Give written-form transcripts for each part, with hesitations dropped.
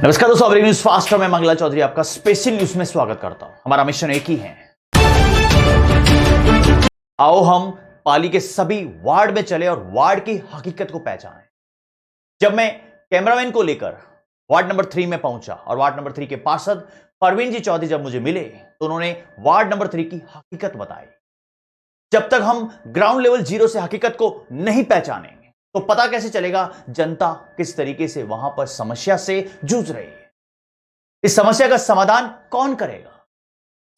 नमस्कार दोस्तों, breaking news fast में मंगला चौधरी आपका स्पेशल न्यूज में स्वागत करता हूं। हमारा मिशन एक ही है, आओ हम पाली के सभी वार्ड में चले और वार्ड की हकीकत को पहचानें। जब मैं कैमरामैन को लेकर वार्ड नंबर 3 में पहुंचा और वार्ड नंबर 3 के पार्षद परवीन जी चौधरी जब मुझे मिले तो उन्होंने वार्ड नंबर 3 की हकीकत बताई। जब तक हम ग्राउंड लेवल जीरो से हकीकत को नहीं पहचानेंगे तो पता कैसे चलेगा जनता किस तरीके से वहां पर समस्या से जूझ रही है। इस समस्या का समाधान कौन करेगा?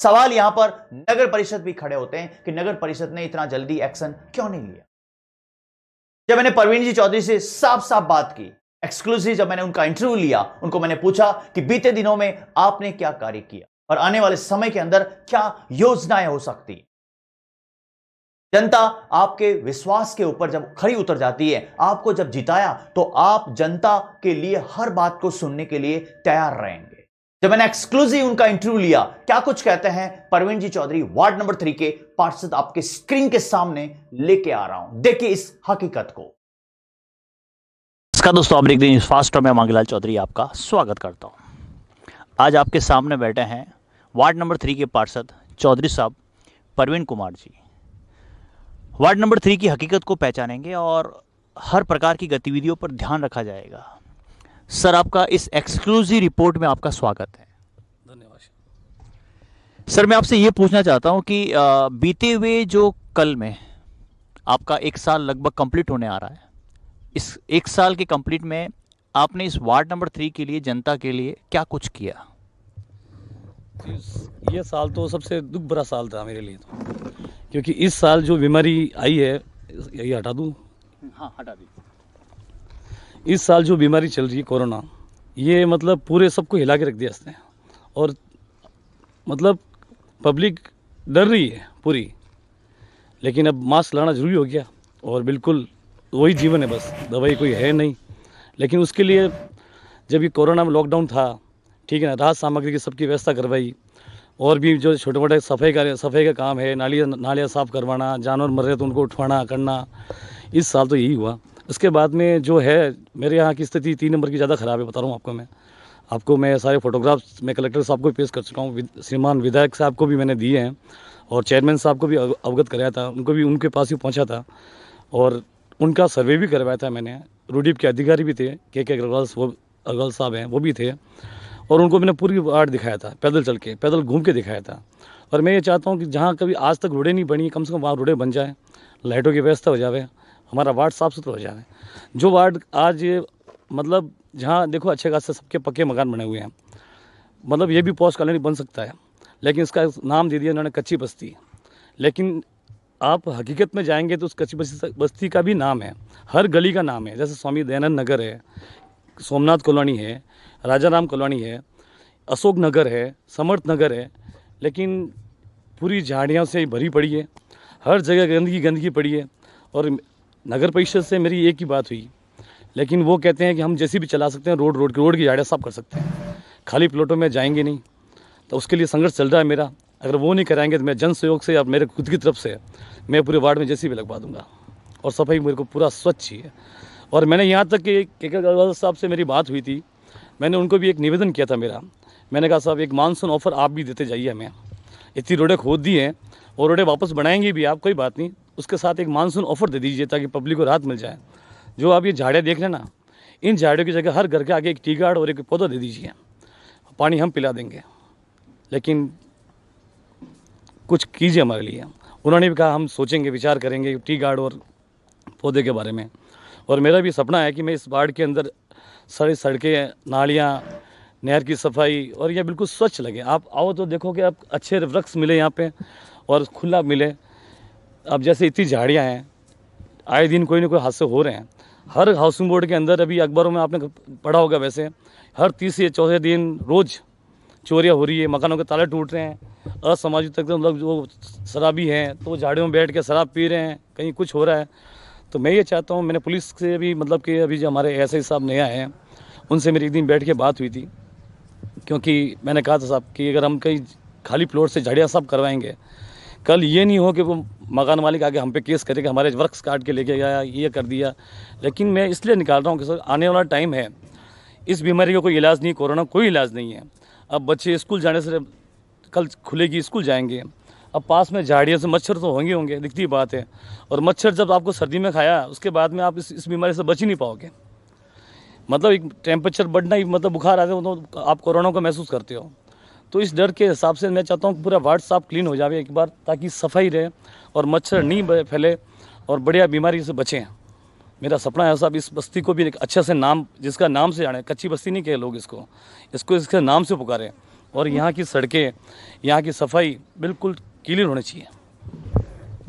सवाल यहां पर नगर परिषद भी खड़े होते हैं कि नगर परिषद ने इतना जल्दी एक्शन क्यों नहीं लिया। जब मैंने परवीन जी चौधरी से साफ साफ बात की, एक्सक्लूसिव जब मैंने उनका इंटरव्यू लिया, उनको मैंने पूछा कि बीते दिनों में आपने क्या कार्य किया और आने वाले समय के अंदर क्या योजनाएं हो सकती। जनता आपके विश्वास के ऊपर जब खरी उतर जाती है, आपको जब जिताया तो आप जनता के लिए हर बात को सुनने के लिए तैयार रहेंगे। जब मैंने एक्सक्लूसिव उनका इंटरव्यू लिया, क्या कुछ कहते हैं परवीन जी चौधरी वार्ड नंबर 3 के पार्षद, आपके स्क्रीन के सामने लेके आ रहा हूं। देखिए इस हकीकत को। दोस्तों, ब्रेकिंग न्यूज फास्ट में मंगला चौधरी आपका स्वागत करता हूं। आज आपके सामने बैठे हैं वार्ड नंबर 3 के पार्षद चौधरी साहब परवीन कुमार जी। वार्ड नंबर 3 की हकीकत को पहचानेंगे और हर प्रकार की गतिविधियों पर ध्यान रखा जाएगा। सर, आपका इस एक्सक्लूसिव रिपोर्ट में आपका स्वागत है। धन्यवाद। सर, मैं आपसे ये पूछना चाहता हूँ कि बीते हुए जो कल में आपका 1 साल लगभग कंप्लीट होने आ रहा है, इस 1 साल के कंप्लीट में आपने इस वार्ड नंबर 3 के लिए, जनता के लिए क्या कुछ किया? ये साल तो सबसे दुख भरा साल था मेरे लिए, तो क्योंकि इस साल जो बीमारी आई है, यही हटा दूँ? हाँ, हटा दी। इस साल जो बीमारी चल रही है कोरोना, ये मतलब पूरे सबको हिला के रख दिया इसने। और मतलब पब्लिक डर रही है पूरी, लेकिन अब मास्क लाना ज़रूरी हो गया और बिल्कुल वही जीवन है, बस दवाई कोई है नहीं। लेकिन उसके लिए जब ये कोरोना में लॉकडाउन था, ठीक है ना, राहत सामग्री की सबकी व्यवस्था करवाई और भी जो छोटे मोटे सफाई का काम है, नालियाँ साफ़ करवाना, जानवर मर रहे तो उनको उठवाना करना, इस साल तो यही हुआ। उसके बाद में जो है, मेरे यहाँ की स्थिति 3 नंबर की ज़्यादा ख़राब है, बता रहा हूँ आपको मैं सारे फोटोग्राफ्स मैं कलेक्टर साहब को पेश कर चुका हूँ, श्रीमान विधायक साहब को भी मैंने दिए हैं और चेयरमैन साहब को भी अवगत कराया था, उनको भी उनके पास ही पहुँचा था और उनका सर्वे भी करवाया था मैंने। रूडीप के अधिकारी भी थे, के अग्रवाल साहब हैं, वो भी थे और उनको मैंने पूरी वार्ड दिखाया था, पैदल घूम के दिखाया था। और मैं ये चाहता हूँ कि जहाँ कभी आज तक रोडें नहीं बनी, कम से कम वहाँ रोडें बन जाए, लाइटों की व्यवस्था हो जाए, हमारा वार्ड साफ़ सुथरा हो जाए। जो वार्ड आज मतलब जहाँ देखो अच्छे खासे सबके पक्के मकान बने हुए हैं, मतलब ये भी पॉस्ट कॉलोनी बन सकता है, लेकिन इसका नाम दे दिया उन्होंने कच्ची बस्ती। लेकिन आप हकीकत में जाएंगे तो उस कच्ची बस्ती का भी नाम है, हर गली का नाम है। जैसे स्वामी दयानंद नगर है, सोमनाथ कॉलोनी है, राजा राम कॉलोनी है, अशोक नगर है, समर्थ नगर है, लेकिन पूरी झाड़ियों से भरी पड़ी है, हर जगह गंदगी पड़ी है। और नगर परिषद से मेरी एक ही बात हुई, लेकिन वो कहते हैं कि हम जैसी भी चला सकते हैं, रोड की झाड़ियाँ साफ कर सकते हैं, खाली प्लॉटों में जाएंगे नहीं। तो उसके लिए संघर्ष चल रहा है मेरा। अगर वो नहीं कराएंगे तो मैं जन सहयोग से या मेरे खुद की तरफ से मैं पूरे वार्ड में जैसी भी लगवा दूंगा और सफाई मेरे को पूरा स्वच्छ चाहिए। और मैंने यहाँ तक कि के अग्रवाल साहब से मेरी बात हुई थी, मैंने उनको भी एक निवेदन किया था मेरा। मैंने कहा साहब, एक मानसून ऑफर आप भी देते जाइए हमें, इतनी रोडें खोद दी हैं और रोडें वापस बनाएंगे भी आप, कोई बात नहीं, उसके साथ एक मानसून ऑफर दे दीजिए ताकि पब्लिक को राहत मिल जाए। जो आप ये झाड़ियाँ देख रहे हैं ना, इन झाड़ियों की जगह हर घर के आगे एक टी गार्ड और एक पौधा दे दीजिए, पानी हम पिला देंगे, लेकिन कुछ कीजिए हमारे लिए। उन्होंने भी कहा हम सोचेंगे, विचार करेंगे टी गार्ड और पौधे के बारे में। और मेरा भी सपना है कि मैं इस वार्ड के अंदर सारी सड़कें, नालियाँ, नहर की सफाई और ये बिल्कुल स्वच्छ लगे। आप आओ तो देखो कि आप अच्छे वृक्ष मिले यहाँ पे और खुला मिले। अब जैसे इतनी झाड़ियाँ हैं, आए दिन कोई ना कोई हादसे हो रहे हैं। हर हाउसिंग बोर्ड के अंदर अभी अखबारों में आपने पढ़ा होगा, वैसे हर 30 या 4 दिन रोज़ चोरियाँ हो रही है, मकानों के ताले टूट रहे हैं, असामाजिक तक मतलब जो शराबी हैं तो झाड़ियों में बैठ के शराब पी रहे हैं, कहीं कुछ हो रहा है। तो मैं ये चाहता हूँ, मैंने पुलिस से भी मतलब कि अभी जो हमारे एसआई साहब नए आए हैं उनसे मेरी एक दिन बैठ के बात हुई थी, क्योंकि मैंने कहा था साहब कि अगर हम कहीं खाली प्लॉट से झाड़ियाँ साफ करवाएंगे, कल ये नहीं हो कि वो मकान मालिक आगे हम पे केस करे कि हमारे वृक्ष काट के लेके गया, ये कर दिया। लेकिन मैं इसलिए निकाल रहा हूँ कि सर आने वाला टाइम है, इस बीमारी का कोई इलाज नहीं, कोरोना कोई इलाज नहीं है। अब बच्चे स्कूल जाने से, कल खुलेगी स्कूल जाएंगे, अब पास में झाड़ियों से मच्छर तो होंगे होंगे, दिखती बात है। और मच्छर जब आपको सर्दी में खाया, उसके बाद में आप इस बीमारी से बच ही नहीं पाओगे। मतलब एक टेम्परेचर बढ़ना ही, मतलब बुखार आते हो तो आप कोरोना को महसूस करते हो। तो इस डर के हिसाब से मैं चाहता हूँ पूरा वार्ड साफ क्लीन हो जाए एक बार, ताकि सफाई रहे और मच्छर नहीं फैले और बढ़िया बीमारी से बचें। मेरा सपना है साहब, इस बस्ती को भी एक अच्छे से नाम, जिसका नाम से जाने, कच्ची बस्ती नहीं कहे लोग इसको इसके नाम से पुकारें। और यहाँ की सड़कें, यहाँ की सफाई बिल्कुल क्लीन होनी चाहिए।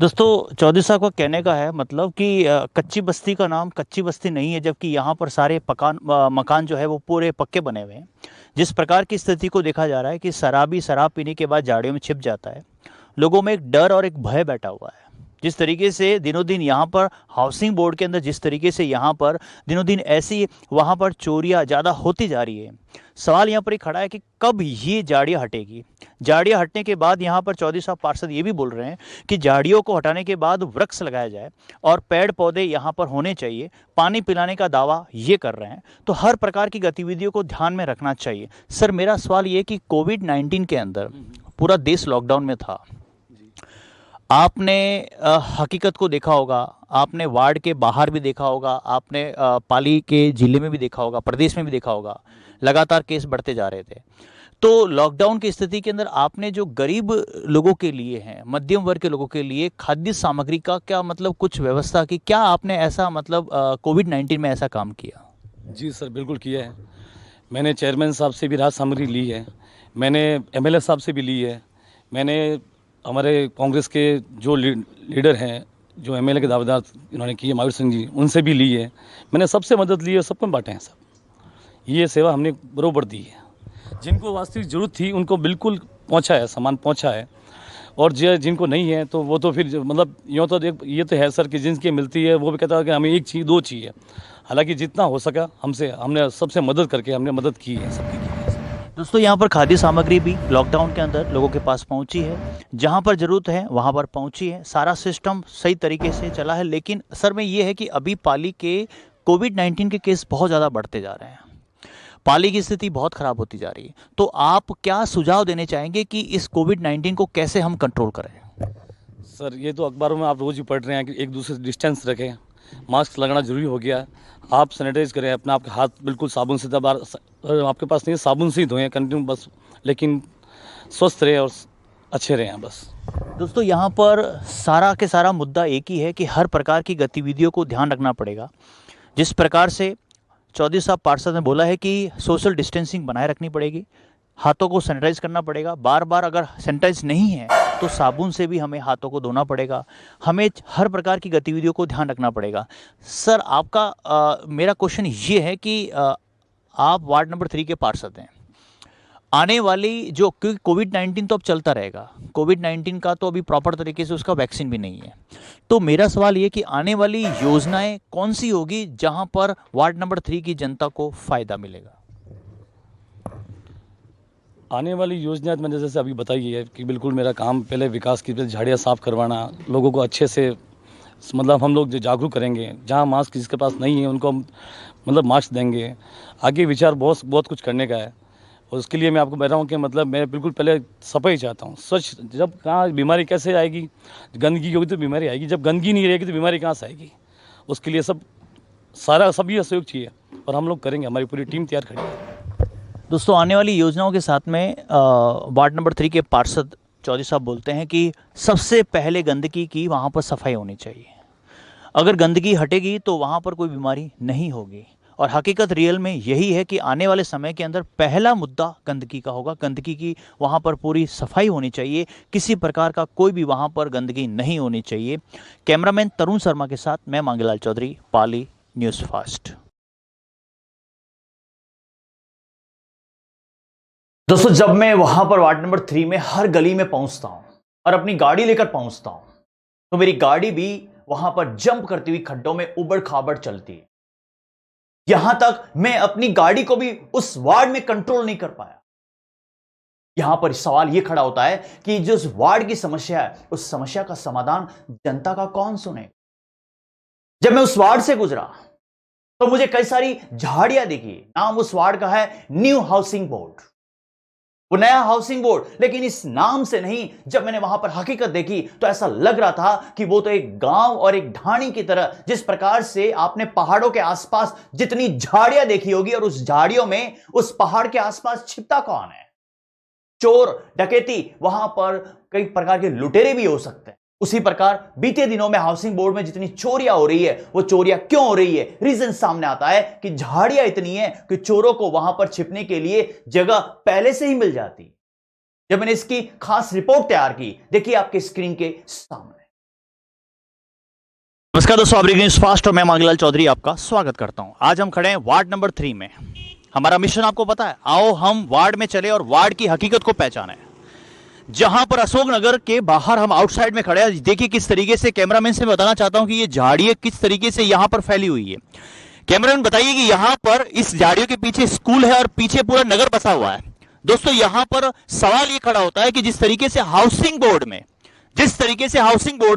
दोस्तों, चौधरी साहब का कहने का है मतलब कि कच्ची बस्ती का नाम कच्ची बस्ती नहीं है, जबकि यहाँ पर सारे मकान जो है वो पूरे पक्के बने हुए हैं। जिस प्रकार की स्थिति को देखा जा रहा है कि शराबी शराब पीने के बाद झाड़ियों में छिप जाता है, लोगों में एक डर और एक भय बैठा हुआ है। जिस तरीके से दिनों दिन यहाँ पर हाउसिंग बोर्ड के अंदर जिस तरीके से यहाँ पर दिनों दिन ऐसी वहाँ पर चोरियाँ ज़्यादा होती जा रही है, सवाल यहाँ पर ही खड़ा है कि कब ये झाड़ियाँ हटेगी। झाड़ियाँ हटने के बाद यहाँ पर चौधरी साहब पार्षद ये भी बोल रहे हैं कि झाड़ियों को हटाने के बाद वृक्ष लगाया जाए और पेड़ पौधे यहाँ पर होने चाहिए, पानी पिलाने का दावा ये कर रहे हैं। तो हर प्रकार की गतिविधियों को ध्यान में रखना चाहिए। सर, मेरा सवाल ये कि कोविड-19 के अंदर पूरा देश लॉकडाउन में था, आपने हकीकत को देखा होगा, आपने वार्ड के बाहर भी देखा होगा, आपने पाली के ज़िले में भी देखा होगा, प्रदेश में भी देखा होगा, लगातार केस बढ़ते जा रहे थे। तो लॉकडाउन की स्थिति के अंदर आपने जो गरीब लोगों के लिए हैं, मध्यम वर्ग के लोगों के लिए खाद्य सामग्री का क्या मतलब कुछ व्यवस्था की, क्या आपने ऐसा मतलब कोविड-19 में ऐसा काम किया? जी सर, बिल्कुल किया है। मैंने चेयरमैन साहब से भी राहत सामग्री ली है, मैंने एमएलए साहब से भी ली है, मैंने हमारे कांग्रेस के जो लीडर हैं, जो एमएलए के दावेदार इन्होंने किए, महावीर सिंह जी, उनसे भी ली है। मैंने सबसे मदद ली है, सबको बांटे हैं सब। ये सेवा हमने बरोबर दी है। जिनको वास्तविक ज़रूरत थी उनको बिल्कुल पहुंचा है, सामान पहुंचा है। और जिनको नहीं है तो वो तो फिर मतलब यूँ तो ये तो है सर कि जिनकी मिलती है वो भी कहता है कि हमें एक चीज़ दो चाहिए। हालांकि जितना हो सका हमने सबसे मदद करके हमने मदद की है, सबकी की है। दोस्तों, यहाँ पर खाद्य सामग्री भी लॉकडाउन के अंदर लोगों के पास पहुँची है, जहाँ पर ज़रूरत है वहाँ पर पहुँची है, सारा सिस्टम सही तरीके से चला है। लेकिन सर में ये है कि अभी पाली के कोविड-19 के केस बहुत ज़्यादा बढ़ते जा रहे हैं, पाली की स्थिति बहुत ख़राब होती जा रही है। तो आप क्या सुझाव देने चाहेंगे कि इस कोविड-19 को कैसे हम कंट्रोल करें? सर, ये तो अखबारों में आप रोज़ ही पढ़ रहे हैं कि एक दूसरे से डिस्टेंस रखें, मास्क लगाना जरूरी हो गया, आप सैनिटाइज करें अपना, आपके हाथ बिल्कुल साबुन से, आपके पास नहीं है साबुन से ही धोएं कंटिन्यू बस, लेकिन स्वस्थ रहे और अच्छे रहें बस। दोस्तों, यहाँ पर सारा के सारा मुद्दा एक ही है कि हर प्रकार की गतिविधियों को ध्यान रखना पड़ेगा। जिस प्रकार से चौधरी साहब पार्षद ने बोला है कि सोशल डिस्टेंसिंग बनाए रखनी पड़ेगी, हाथों को सैनिटाइज करना पड़ेगा, बार बार अगर सैनिटाइज नहीं है तो साबुन से भी हमें हाथों को धोना पड़ेगा, हमें हर प्रकार की गतिविधियों को ध्यान रखना पड़ेगा। सर, आपका मेरा क्वेश्चन ये है कि आप वार्ड नंबर 3 के पार्षद हैं, आने वाली जो, क्योंकि कोविड-19 तो अब चलता रहेगा, कोविड-19 का तो अभी प्रॉपर तरीके से उसका वैक्सीन भी नहीं है, तो मेरा सवाल ये कि आने वाली योजनाएं कौन सी होगी जहां पर वार्ड नंबर 3 की जनता को फायदा मिलेगा? आने वाली योजना मैंने जैसे अभी बताई है कि बिल्कुल मेरा काम पहले विकास की, झाड़ियाँ साफ़ करवाना, लोगों को अच्छे से मतलब हम लोग जो जागरूक करेंगे, जहाँ मास्क जिसके पास नहीं है उनको हम मतलब मास्क देंगे। आगे विचार बहुत कुछ करने का है और उसके लिए मैं आपको बता रहा हूँ कि मतलब मैं बिल्कुल पहले सफाई चाहता हूँ, स्वच्छ। जब कहाँ बीमारी कैसे आएगी, गंदगी होगी तो बीमारी आएगी, जब गंदगी नहीं रहेगी तो बीमारी कहाँ से आएगी। उसके लिए सभी सहयोग चाहिए और हम लोग करेंगे, हमारी पूरी टीम तैयार खड़ी है। दोस्तों, आने वाली योजनाओं के साथ में वार्ड नंबर 3 के पार्षद चौधरी साहब बोलते हैं कि सबसे पहले गंदगी की वहाँ पर सफाई होनी चाहिए। अगर गंदगी हटेगी तो वहाँ पर कोई बीमारी नहीं होगी। और हकीकत रियल में यही है कि आने वाले समय के अंदर पहला मुद्दा गंदगी का होगा। गंदगी की वहाँ पर पूरी सफाई होनी चाहिए, किसी प्रकार का कोई भी वहाँ पर गंदगी नहीं होनी चाहिए। कैमरामैन तरुण शर्मा के साथ मैं मांगेलाल चौधरी, पाली न्यूज़ फास्ट। दोस्तों, जब मैं वहां पर वार्ड नंबर 3 में हर गली में पहुंचता हूं और अपनी गाड़ी लेकर पहुंचता हूं तो मेरी गाड़ी भी वहां पर जंप करती हुई खड्डों में उबड़ खाबड़ चलती है। यहां तक मैं अपनी गाड़ी को भी उस वार्ड में कंट्रोल नहीं कर पाया। यहां पर सवाल यह खड़ा होता है कि जो उस वार्ड की समस्या है, उस समस्या का समाधान जनता का कौन सुनेगा। जब मैं उस वार्ड से गुजरा तो मुझे कई सारी झाड़ियां दिखी। नाम उस वार्ड का है न्यू हाउसिंग बोर्ड, वो नया हाउसिंग बोर्ड, लेकिन इस नाम से नहीं। जब मैंने वहां पर हकीकत देखी तो ऐसा लग रहा था कि वो तो एक गांव और एक ढाणी की तरह, जिस प्रकार से आपने पहाड़ों के आसपास जितनी झाड़ियां देखी होगी, और उस झाड़ियों में उस पहाड़ के आसपास छिपता कौन है? चोर, डकैती, वहां पर कई प्रकार के लुटेरे भी हो सकते हैं। उसी प्रकार बीते दिनों में हाउसिंग बोर्ड में जितनी चोरियां हो रही है, वो चोरियां क्यों हो रही है? रीजन सामने आता है कि झाड़ियां इतनी है कि चोरों को वहां पर छिपने के लिए जगह पहले से ही मिल जाती। जब मैंने इसकी खास रिपोर्ट तैयार की, देखिए आपके स्क्रीन के सामने। नमस्कार दोस्तों, ब्रेकिंग न्यूज फास्ट और मैं मांगलाल चौधरी आपका स्वागत करता हूं। आज हम खड़े हैं वार्ड नंबर 3 में। हमारा मिशन आपको पता है, आओ हम वार्ड में चले और वार्ड की हकीकत को पहचाने। जहां पर अशोकनगर के बाहर हम आउटसाइड में खड़े हैं, देखिए किस तरीके से, कैमरामैन से बताना चाहता हूं कि ये झाड़ियां किस तरीके से यहां पर फैली हुई है। कैमरामैन बताइए कि यहां पर इस झाड़ियों के पीछे स्कूल है और पीछे पूरा नगर बसा हुआ है। दोस्तों यहां पर सवाल ये खड़ा होता है कि जिस तरीके से हाउसिंग बोर्ड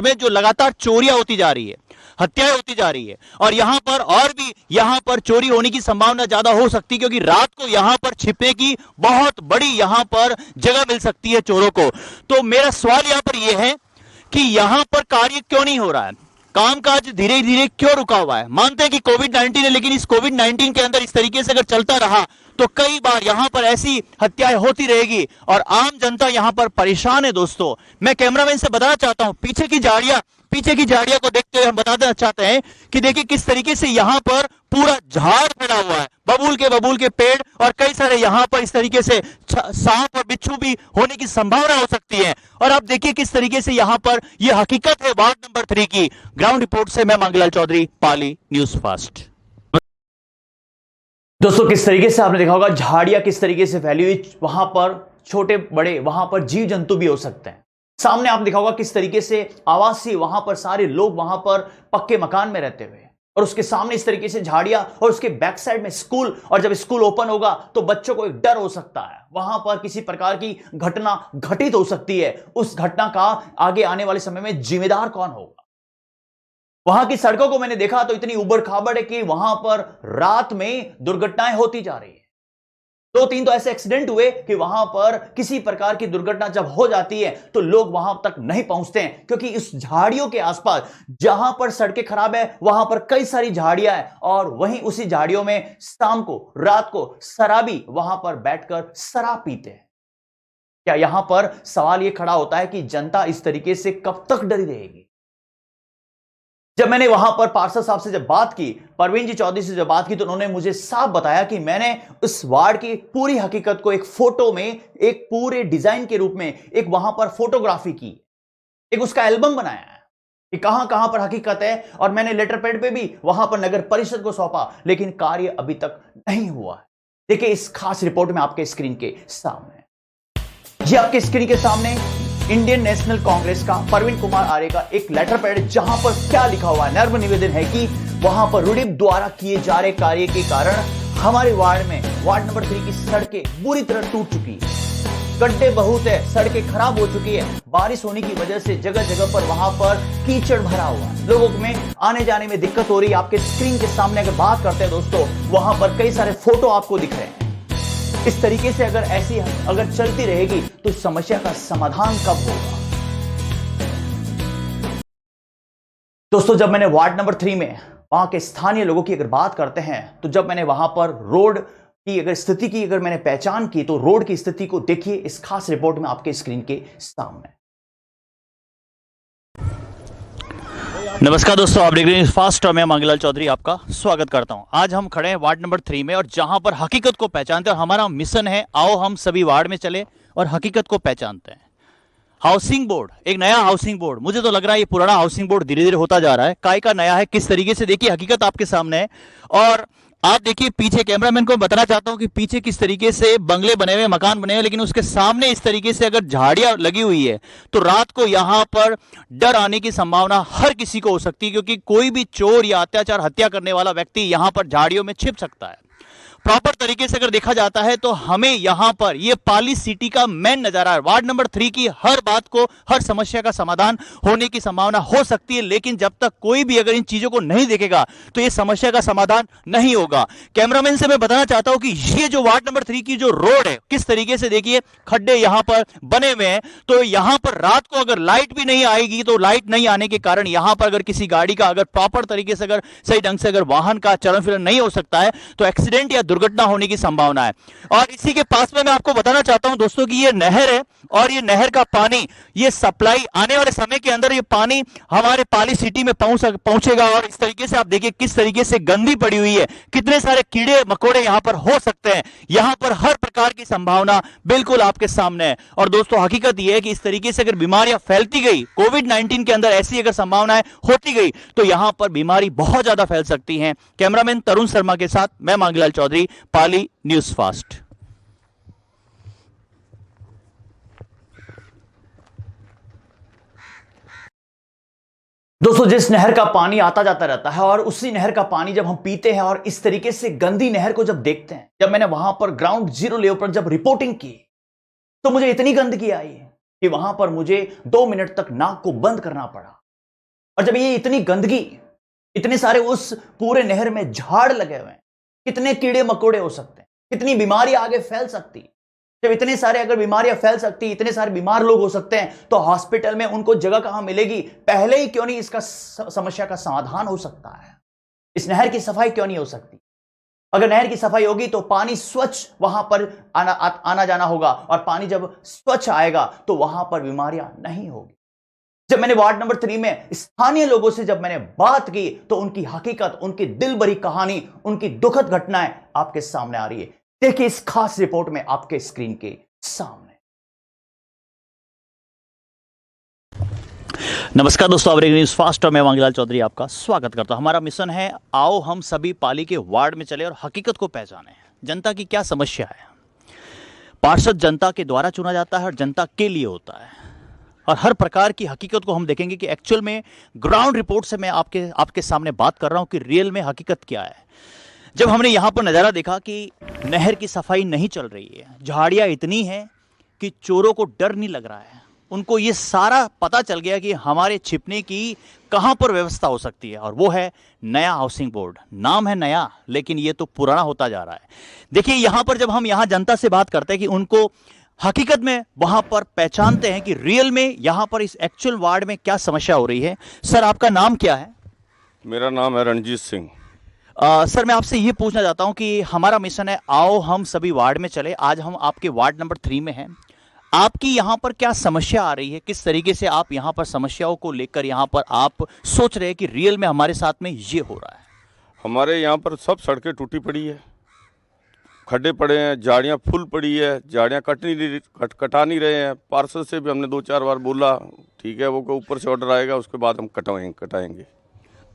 में जो लगातार चोरियां होती जा रही है, हत्याएं होती जा रही है, और यहां पर चोरी होने की संभावना ज्यादा हो सकती है, क्योंकि रात को यहां पर छिपने की बहुत बड़ी यहां पर जगह मिल सकती है चोरों को। तो मेरा सवाल यहां पर यह है कि यहां पर कार्य क्यों नहीं हो रहा है, कामकाज धीरे धीरे क्यों रुका हुआ है? मानते हैं कि कोविड-19 है, लेकिन इस कोविड-19 के अंदर इस तरीके से अगर चलता रहा तो कई बार यहां पर ऐसी हत्याएं होती रहेगी और आम जनता यहां पर परेशान है। दोस्तों मैं कैमरामैन से बताना चाहता हूं, पीछे की झाड़ियां को देखते हुए हम बताना चाहते हैं कि देखिए किस तरीके से यहां पर पूरा झाड़ फैला हुआ है, बबूल के पेड़, और कई सारे यहां पर इस तरीके से सांप और बिच्छू भी होने की संभावना हो सकती है। और आप देखिए किस तरीके से यहां पर यह हकीकत है वार्ड नंबर 3 की। ग्राउंड रिपोर्ट से मैं मांगलाल चौधरी, पाली न्यूज फास्ट। दोस्तों किस तरीके से आपने देखा होगा झाड़ियां किस तरीके से फैली हुई, वहां पर छोटे बड़े, वहां पर जीव जंतु भी हो सकते हैं। सामने आप देखा होगा किस तरीके से आवासीय, वहां पर सारे लोग वहां पर पक्के मकान में रहते हुए, और उसके सामने इस तरीके से झाड़ियां, और उसके बैक साइड में स्कूल। और जब स्कूल ओपन होगा तो बच्चों को एक डर हो सकता है, वहां पर किसी प्रकार की घटना घटित हो सकती है। उस घटना का आगे आने वाले समय में जिम्मेदार कौन होगा? वहां की सड़कों को मैंने देखा तो इतनी उबड़ खाबड़ है कि वहां पर रात में दुर्घटनाएं होती जा रही है। 2-3 तो ऐसे एक्सीडेंट हुए कि वहां पर किसी प्रकार की दुर्घटना जब हो जाती है तो लोग वहां तक नहीं पहुंचते हैं, क्योंकि इस झाड़ियों के आसपास जहां पर सड़कें खराब है वहां पर कई सारी झाड़ियां हैं, और वहीं उसी झाड़ियों में शाम को, रात को शराबी वहां पर बैठकर शराब पीते हैं। क्या यहां पर सवाल यह खड़ा होता है कि जनता इस तरीके से कब तक डरी रहेगी? जब मैंने वहां पर पार्षद साहब से जब बात की, परवीन जी चौधरी से जब बात की, तो उन्होंने मुझे साफ बताया कि मैंने उस वार्ड की पूरी हकीकत को एक फोटो में, एक पूरे डिजाइन के रूप में एक वहां पर फोटोग्राफी की, एक उसका एल्बम बनाया है कि कहां कहां पर हकीकत है। और मैंने लेटर पैड पे भी वहां पर नगर परिषद को सौंपा, लेकिन कार्य अभी तक नहीं हुआ है। देखिए इस खास रिपोर्ट में आपके स्क्रीन के सामने, ये आपके स्क्रीन के सामने इंडियन नेशनल कांग्रेस का प्रवीण कुमार आर्य का एक लेटर पैड, जहां पर क्या लिखा हुआ है, नर्म निवेदन है कि वहां पर रुडिप द्वारा किए जा रहे कार्य के कारण हमारे वार्ड में, वार्ड नंबर 3 की सड़कें बुरी तरह टूट चुकी है, गड्ढे बहुत है, सड़कें खराब हो चुकी है, बारिश होने की वजह से जगह जगह पर वहां पर कीचड़ भरा हुआ है, लोगों में आने जाने में दिक्कत हो रही है। आपके स्क्रीन के सामने अगर बात करते हैं दोस्तों, वहां पर कई सारे फोटो आपको दिख रहे हैं। इस तरीके से अगर चलती रहेगी तो इस समस्या का समाधान कब होगा? दोस्तों जब मैंने वार्ड नंबर 3 में वहां के स्थानीय लोगों की अगर बात करते हैं, तो जब मैंने वहां पर रोड की अगर स्थिति की अगर मैंने पहचान की, तो रोड की स्थिति को देखिए इस खास रिपोर्ट में आपके स्क्रीन के सामने। नमस्कार दोस्तों, आप देख रहे हैं फास्ट और मैं मांगलाल चौधरी आपका स्वागत करता हूं। आज हम खड़े हैं वार्ड नंबर 3 में, और जहां पर हकीकत को पहचानते हैं, और हमारा मिशन है आओ हम सभी वार्ड में चले और हकीकत को पहचानते हैं। हाउसिंग बोर्ड, एक नया हाउसिंग बोर्ड, मुझे तो लग रहा है ये पुराना हाउसिंग बोर्ड धीरे धीरे होता जा रहा है, काय का नया है, किस तरीके से, देखिए हकीकत आपके सामने है। और आप देखिए पीछे, कैमरामैन को बताना चाहता हूं कि पीछे किस तरीके से बंगले बने हुए, मकान बने हुए, लेकिन उसके सामने इस तरीके से अगर झाड़ियां लगी हुई है तो रात को यहां पर डर आने की संभावना हर किसी को हो सकती है, क्योंकि कोई भी चोर या अत्याचार, हत्या करने वाला व्यक्ति यहां पर झाड़ियों में छिप सकता है। प्रॉपर तरीके से अगर देखा जाता है तो हमें यहां पर ये पाली सिटी का मेन नजारा है। वार्ड नंबर 3 की हर बात को, हर समस्या का समाधान होने की संभावना हो सकती है, लेकिन जब तक कोई भी अगर इन चीजों को नहीं देखेगा तो ये समस्या का समाधान नहीं होगा। कैमरामैन से मैं बताना चाहता हूं कि ये जो वार्ड नंबर 3 की जो रोड है, किस तरीके से देखिए खड्डे यहां पर बने हुए हैं। तो यहां पर रात को अगर लाइट भी नहीं आएगी तो लाइट नहीं आने के कारण यहां पर अगर किसी गाड़ी का अगर प्रॉपर तरीके से, अगर सही ढंग से अगर वाहन का चलन फिलन नहीं हो सकता है तो एक्सीडेंट या दुर्घटना होने की संभावना है। और इसी के पास में मैं आपको बताना चाहता हूं दोस्तों कि ये नहर है और ये नहर का पानी, ये सप्लाई आने वाले समय के अंदर ये पानी हमारे पाली सिटी में पहुंचेगा। और इस तरीके से आप देखिए किस तरीके से गंदी पड़ी हुई है, कितने सारे कीड़े मकोड़े यहां पर हो सकते हैं। यहां पर हर प्रकार की संभावना बिल्कुल आपके सामने है। और दोस्तों हकीकत यह है कि इस तरीके से अगर बीमारियां फैलती गई, कोविड-19 के अंदर ऐसी अगर संभावनाएं होती गई तो यहां पर बीमारी बहुत ज्यादा फैल सकती है। कैमरामैन तरुण शर्मा के साथ मैं मांगीलाल चौधरी, पाली न्यूज फास्ट। दोस्तों, जिस नहर का पानी आता जाता रहता है और उसी नहर का पानी जब हम पीते हैं और इस तरीके से गंदी नहर को जब देखते हैं, जब मैंने वहां पर ग्राउंड जीरो लेवल पर जब रिपोर्टिंग की तो मुझे इतनी गंदगी आई कि वहां पर मुझे 2 मिनट तक नाक को बंद करना पड़ा। और जब ये इतनी गंदगी, इतने सारे उस पूरे नहर में झाड़ लगे हुए हैं, कितने कीड़े मकोड़े हो सकते हैं, कितनी बीमारी आगे फैल सकती है। जब इतने सारे अगर बीमारियां फैल सकती, इतने सारे बीमार लोग हो सकते हैं तो हॉस्पिटल में उनको जगह कहां मिलेगी? पहले ही क्यों नहीं इसका समस्या का समाधान हो सकता है? इस नहर की सफाई क्यों नहीं हो सकती? अगर नहर की सफाई होगी तो पानी स्वच्छ वहां पर आना जाना होगा, और पानी जब स्वच्छ आएगा तो वहां पर बीमारियां नहीं होगी। जब मैंने वार्ड नंबर 3 में स्थानीय लोगों से जब मैंने बात की तो उनकी हकीकत, उनकी दिल भरी कहानी, उनकी दुखद घटनाएं आपके सामने आ रही है। देखिए इस खास रिपोर्ट में आपके स्क्रीन के सामने। नमस्कार दोस्तों, अवरेग न्यूज फास्ट और मैं मांगीलाल चौधरी आपका स्वागत करता हूं। हमारा मिशन है आओ हम सभी पाली के वार्ड में चले और हकीकत को पहचानें। जनता की क्या समस्या है। पार्षद जनता के द्वारा चुना जाता है और जनता के लिए होता है, और हर प्रकार की हकीकत को हम देखेंगे कि एक्चुअल में ग्राउंड रिपोर्ट से मैं आपके सामने बात कर रहा हूं कि रियल में हकीकत क्या है। जब हमने यहां पर नज़ारा देखा कि नहर की सफाई नहीं चल रही है, झाड़ियां इतनी हैं कि चोरों को डर नहीं लग रहा है। उनको ये सारा पता चल गया कि हमारे छिपने की कहां पर व्यवस्था हो सकती है, और वो है नया हाउसिंग बोर्ड। नाम है नया, लेकिन ये तो पुराना होता जा रहा है। देखिए यहां पर जब हम यहां जनता से बात करते हैं कि उनको हकीकत में वहां पर पहचानते हैं कि रियल में यहां पर इस एक्चुअल वार्ड में क्या समस्या हो रही है। सर आपका नाम क्या है? मेरा नाम है रणजीत सिंह। सर मैं आपसे ये पूछना चाहता हूं कि हमारा मिशन है आओ हम सभी वार्ड में चले। आज हम आपके वार्ड नंबर 3 में हैं। आपकी यहाँ पर क्या समस्या आ रही है, किस तरीके से आप यहाँ पर समस्याओं को लेकर यहाँ पर आप सोच रहे हैं कि रियल में हमारे साथ में ये हो रहा है? हमारे यहाँ पर सब सड़कें टूटी पड़ी है, खड्डे पड़े हैं, झाड़ियाँ फुल पड़ी है, झाड़ियाँ कटा नहीं रहे हैं। पार्षद से भी हमने 2-4 बार बोला, ठीक है वो ऊपर से ऑर्डर आएगा उसके बाद हम कटाएंगे।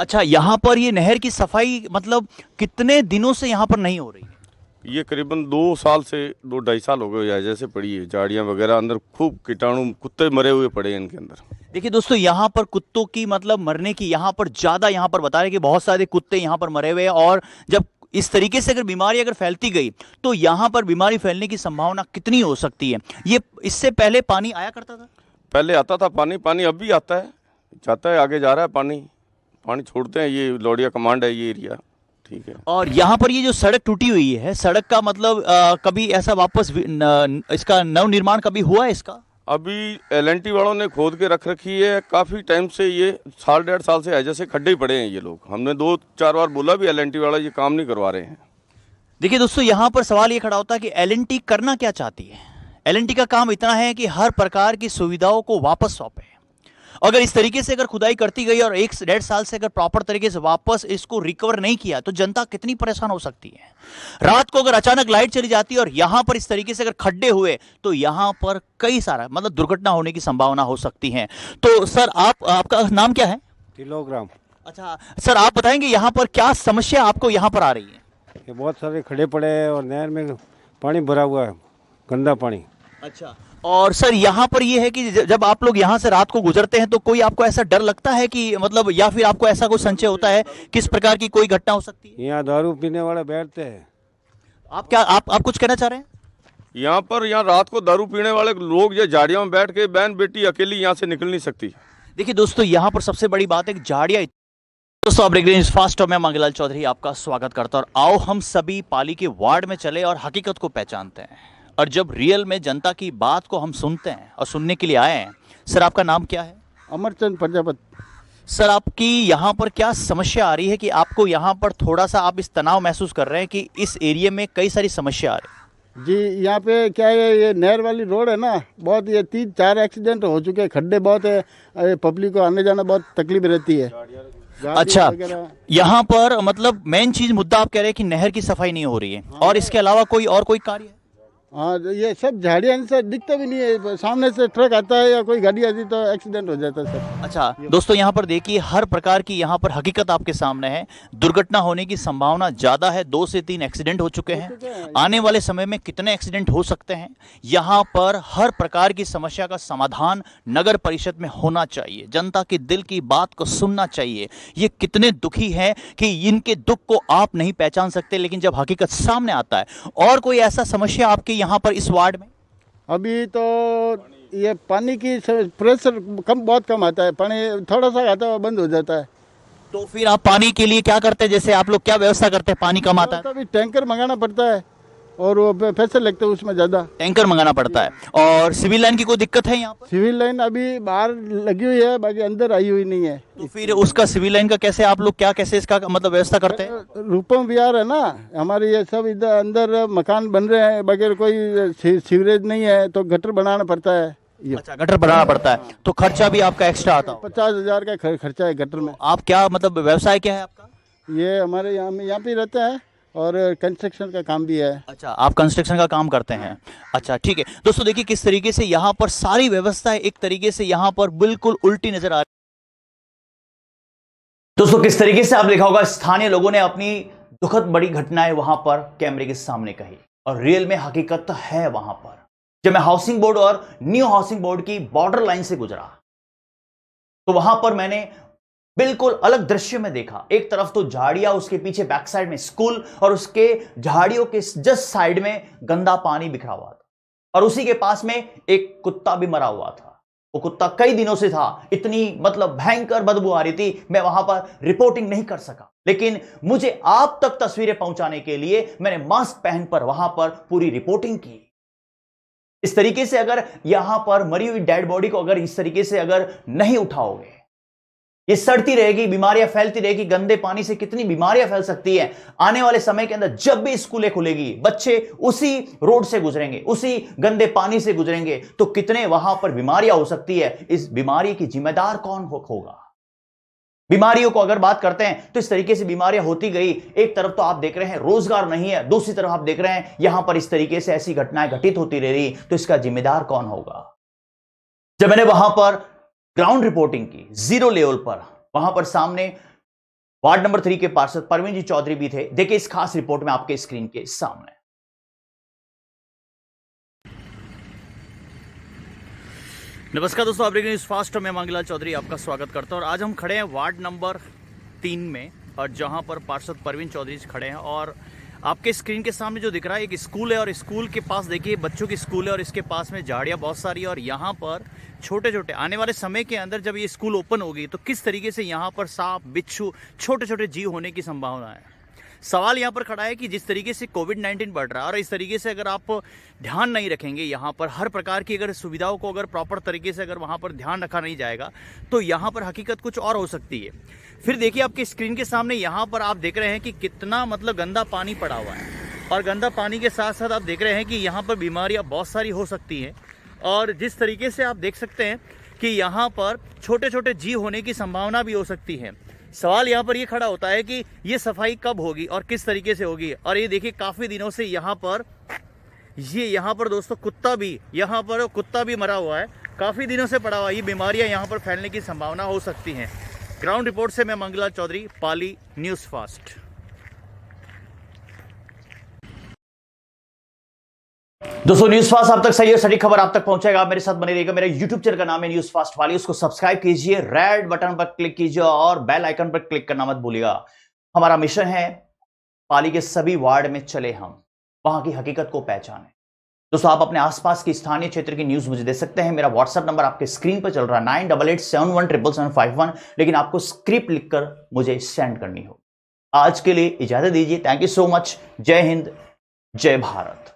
अच्छा, यहाँ पर ये नहर की सफाई मतलब कितने दिनों से यहाँ पर नहीं हो रही है? ये करीबन 2 साल से 2-2.5 साल हो गए जैसे पड़ी है। झाड़ियाँ वगैरह अंदर खूब कीटाणु, कुत्ते मरे हुए पड़े हैं इनके अंदर। देखिए दोस्तों, यहाँ पर कुत्तों की मतलब मरने की यहाँ पर ज़्यादा यहाँ पर बता रहे कि बहुत सारे कुत्ते यहाँ पर मरे हुए हैं, और जब इस तरीके से अगर बीमारी अगर फैलती गई तो यहाँ पर बीमारी फैलने की संभावना कितनी हो सकती है? ये इससे पहले पानी आया करता था? पहले आता था पानी अब भी आता है, जाता है, आगे जा रहा है पानी छोड़ते हैं। ये लौड़िया कमांड है ये एरिया, ठीक है। और यहाँ पर ये जो सड़क टूटी हुई है, सड़क का मतलब कभी ऐसा वापस इसका नवनिर्माण कभी हुआ है इसका? अभी LNT वालों ने खोद के रख रखी है काफ़ी टाइम से। ये 1.5 साल से है जैसे खड्डे ही पड़े हैं ये लोग। हमने 2-4 बार बोला भी, LNT वाला ये काम नहीं करवा रहे हैं। देखिए दोस्तों, यहाँ पर सवाल ये खड़ा होता है कि LNT करना क्या चाहती है। LNT का काम इतना है कि हर प्रकार की सुविधाओं को वापस सौंपे। अगर इस तरीके से अगर खुदाई करती गई और 1-1.5 साल से अगर प्रॉपर तरीके से वापस इसको रिकवर नहीं किया तो जनता कितनी परेशान हो सकती है। रात को अगर अचानक लाइट चली जाती है और यहां पर इस तरीके से अगर खड्डे हुए तो यहां पर कई सारा मतलब दुर्घटना होने की संभावना हो सकती है। तो सर आपका नाम क्या है? किलोग्राम। अच्छा सर, आप बताएंगे यहाँ पर क्या समस्या आपको यहाँ पर आ रही है? ये बहुत सारे खड़े पड़े हैं और नहर में पानी भरा हुआ है, गंदा पानी। अच्छा, और सर यहाँ पर ये है कि जब आप लोग यहाँ से रात को गुजरते हैं तो कोई आपको ऐसा डर लगता है कि मतलब, या फिर आपको ऐसा कोई संशय होता है किस प्रकार की कोई घटना हो सकती है? यहाँ दारू पीने वाले बैठते हैं। आप कुछ कहना चाह रहे हैं? यहाँ रात को दारू पीने वाले लोग ये झाड़ियों में बैठ के बहन बेटी अकेली यहाँ से निकल नहीं सकती। देखिए दोस्तों, यहाँ पर सबसे बड़ी बात है कि झाड़ियाँ। दोस्तों आप देख रहे हैं न्यूज़ फास्ट और मैं मंगलाल चौधरी आपका स्वागत करता हूं। और आओ हम सभी पाली के वार्ड में चले और हकीकत को पहचानते हैं। और जब रियल में जनता की बात को हम सुनते हैं और सुनने के लिए आए हैं। सर आपका नाम क्या है? अमरचंद प्रजापति। सर आपकी यहाँ पर क्या समस्या आ रही है कि आपको यहाँ पर थोड़ा सा आप इस तनाव महसूस कर रहे हैं कि इस एरिया में कई सारी समस्या आ रही है? जी, यहाँ पे क्या है, ये नहर वाली रोड है ना, बहुत ये 3-4 एक्सीडेंट हो चुके हैं, खड्डे बहुत है, पब्लिक को आने जाना बहुत तकलीफ रहती है। अच्छा, यहाँ पर मतलब मेन चीज मुद्दा आप कह रहे हैं कि नहर की सफाई नहीं हो रही है। और इसके अलावा कोई कार्य है? हाँ, ये सब झाड़ियाँ इनसे दिखता भी नहीं है, सामने से ट्रक आता है या कोई गाड़ी आती तो एक्सीडेंट हो जाता है सर। अच्छा दोस्तों, यहाँ पर देखिए हर प्रकार की यहाँ पर हकीकत आपके सामने है। दुर्घटना होने की संभावना ज्यादा है। 2 से 3 एक्सीडेंट हो चुके हैं। आने वाले समय में कितने एक्सीडेंट हो सकते हैं? यहाँ पर हर प्रकार की समस्या का समाधान नगर परिषद में होना चाहिए। जनता के दिल की बात को सुनना चाहिए। ये कितने दुखी हैं कि इनके दुख को आप नहीं पहचान सकते, लेकिन जब हकीकत सामने आता है। और कोई ऐसा समस्या आपके यहाँ पर इस वार्ड में? अभी तो ये पानी की प्रेशर बहुत कम आता है, पानी थोड़ा सा आता है बंद हो जाता है। तो फिर आप पानी के लिए क्या करते हैं? जैसे आप लोग क्या व्यवस्था करते हैं? पानी कम आता है अभी टैंकर मंगाना पड़ता है और वो पैसे लगते हैं उसमें ज़्यादा। टैंकर मंगाना पड़ता है। और सिविल लाइन की कोई दिक्कत है यहाँ पर? सिविल लाइन अभी बाहर लगी हुई है, बाकी अंदर आई हुई नहीं है। तो फिर उसका सिविल लाइन का कैसे आप लोग कैसे इसका मतलब व्यवस्था करते हैं? रूपम विहार है ना हमारे, ये सब इधर अंदर मकान बन रहे हैं, बगैर कोई सीवरेज नहीं है तो गटर बनाना पड़ता है। अच्छा, गटर बनाना पड़ता है तो खर्चा भी आपका एक्स्ट्रा आता है? 50,000 का खर्चा है गटर में। आप क्या मतलब व्यवसाय क्या है आपका? ये हमारे यहाँ पे रहता है और कंस्ट्रक्शन का काम भी है। अच्छा, आप कंस्ट्रक्शन का काम करते हैं। अच्छा ठीक है दोस्तों, देखिए किस तरीके से यहाँ पर सारी व्यवस्था एक तरीके से यहाँ पर बिल्कुल उल्टी नजर आ रही है। दोस्तों किस तरीके से आप देखा होगा, स्थानीय लोगों ने अपनी दुखद बड़ी घटनाएं वहां पर कैमरे के सामने कही और रियल में हकीकत है वहां पर। जब मैं हाउसिंग बोर्ड और न्यू हाउसिंग बोर्ड की बॉर्डर लाइन से गुजरा तो वहां पर मैंने बिल्कुल अलग दृश्य में देखा। एक तरफ तो झाड़ियां, उसके पीछे बैक साइड में स्कूल और उसके झाड़ियों के जस्ट साइड में गंदा पानी बिखरा हुआ था और उसी के पास में एक कुत्ता भी मरा हुआ था। वो कुत्ता कई दिनों से था, इतनी मतलब भयंकर बदबू आ रही थी, मैं वहां पर रिपोर्टिंग नहीं कर सका। लेकिन मुझे आप तक तस्वीरें पहुंचाने के लिए मैंने मास्क पहन पर वहां पर पूरी रिपोर्टिंग की। इस तरीके से अगर यहां पर मरी हुई डेड बॉडी को अगर इस तरीके से अगर नहीं उठाओगे, ये सड़ती रहेगी, बीमारियां फैलती रहेगी। गंदे पानी से कितनी बीमारियां फैल सकती है। आने वाले समय के अंदर जब भी स्कूलें खुलेगी, बच्चे उसी रोड से गुजरेंगे, उसी गंदे पानी से गुजरेंगे, तो कितने वहां पर बीमारियां हो सकती है। इस बीमारी की जिम्मेदार कौन होगा? बीमारियों को अगर बात करते हैं तो इस तरीके से बीमारियां होती गई। एक तरफ तो आप देख रहे हैं रोजगार नहीं है, दूसरी तरफ आप देख रहे हैं यहां पर इस तरीके से ऐसी घटनाएं घटित होती रह रही, तो इसका जिम्मेदार कौन होगा? जब मैंने वहां पर ग्राउंड रिपोर्टिंग की जीरो लेवल पर, वहां पर सामने वार्ड नंबर 3 के पार्षद परवीन जी चौधरी भी थे। देखिए इस खास रिपोर्ट में आपके स्क्रीन के सामने। नमस्कार दोस्तों, आप देख रहे हैं न्यूज़ फास्ट, मैं मंगलाल चौधरी आपका स्वागत करता हूं। और आज हम खड़े हैं वार्ड नंबर 3 में, और जहां पर पार्षद परवीन चौधरी खड़े हैं। और आपके स्क्रीन के सामने जो दिख रहा है एक स्कूल है, और स्कूल के पास देखिए बच्चों की स्कूल है, और इसके पास में झाड़ियाँ बहुत सारी है। और यहाँ पर छोटे छोटे आने वाले समय के अंदर जब ये स्कूल ओपन होगी तो किस तरीके से यहाँ पर सांप, बिच्छू, छोटे छोटे जीव होने की संभावना है। सवाल यहाँ पर खड़ा है कि जिस तरीके से कोविड-19 बढ़ रहा है और इस तरीके से अगर आप ध्यान नहीं रखेंगे, यहाँ पर हर प्रकार की अगर सुविधाओं को अगर प्रॉपर तरीके से अगर वहाँ पर ध्यान रखा नहीं जाएगा तो यहाँ पर हकीकत कुछ और हो सकती है। फिर देखिए आपके स्क्रीन के सामने यहाँ पर आप देख रहे हैं कि कितना मतलब गंदा पानी पड़ा हुआ है, और गंदा पानी के साथ साथ आप देख रहे हैं कि यहाँ पर बीमारियाँ बहुत सारी हो सकती हैं। और जिस तरीके से आप देख सकते हैं कि यहाँ पर छोटे छोटे जीव होने की संभावना भी हो सकती है। सवाल यहाँ पर ये खड़ा होता है कि ये सफाई कब होगी और किस तरीके से होगी। और ये देखिए काफ़ी दिनों से यहाँ पर दोस्तों कुत्ता भी मरा हुआ है, काफ़ी दिनों से पड़ा हुआ है। ये बीमारियाँ यहाँ पर फैलने की संभावना हो सकती हैं। ग्राउंड रिपोर्ट से मैं मंगलाल चौधरी, पाली न्यूज़ फास्ट। दोस्तों न्यूज फास्ट आप तक सही और सटीक खबर आप तक पहुंचेगा। आप मेरे साथ बने रहिएगा। मेरा यूट्यूब चैनल का नाम है न्यूज फास्ट वाली, उसको सब्सक्राइब कीजिए, रेड बटन पर क्लिक कीजिए और बेल आइकन पर क्लिक करना मत भूलिएगा। हमारा मिशन है पाली के सभी वार्ड में चले हम, वहां की हकीकत को पहचानें। दोस्तों, आप अपने आसपास की स्थानीय क्षेत्र की न्यूज मुझे दे सकते हैं। मेरा व्हाट्सएप नंबर आपके स्क्रीन पर चल रहा है 9887177751, लेकिन आपको स्क्रिप्ट लिखकर मुझे सेंड करनी होगी। आज के लिए इजाजत दीजिए। Thank you so much. जय हिंद, जय भारत।